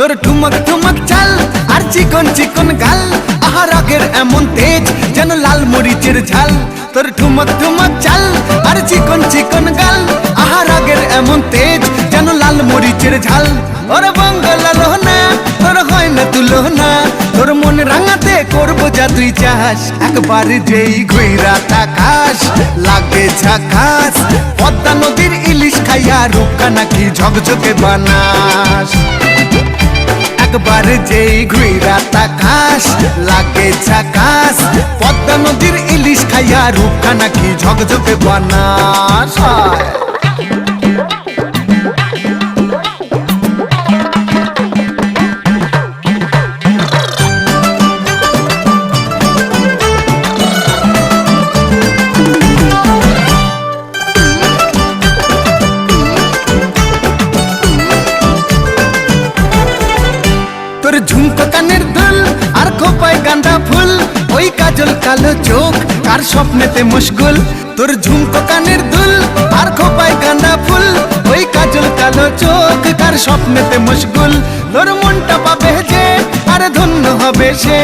তোর ঠুমক ঠুমক চাল আর চিকন চিকন গাল, আহা রাগের এমন তেজ যেন লাল মরিচের ঝাল। তোর ঠুমক ঠুমক চাল আর চিকন চিকন গাল, আহা রাগের এমন তেজ যেন লাল মরিচের ঝাল। ওরে বঙ্গলা লোহনা তোর হয় না তুলনা, তোর মন রাঙাতে করবো যা তুই চাস। একবার যেই ঘুইরা তাকাস লাগে ঝাকাস, পদ্মা নদীর ইলিশ খাইয়া রূপকা নাকি ঝকঝকে বানাস। একবার যেই ঘুইরা তাকাস লাগে ঝাকাস, পদ্মা নদীর ইলিশ খাইয়া রূপকা নাকি ঝকঝকে বানাস। তোর ঝুমকো কানের দুল আর খোপায় গাঁদা ফুল, ওই কাজল কালো চোখ কার স্বপ্নেতে মশগুল। তোর ঝুমকো কানের দুল আর খোপায় গাঁদা ফুল, ওই কাজল কালো চোখ কার স্বপ্নেতে মশগুল। তোর মনটা পাবে যে আর ধন্য হবে সে।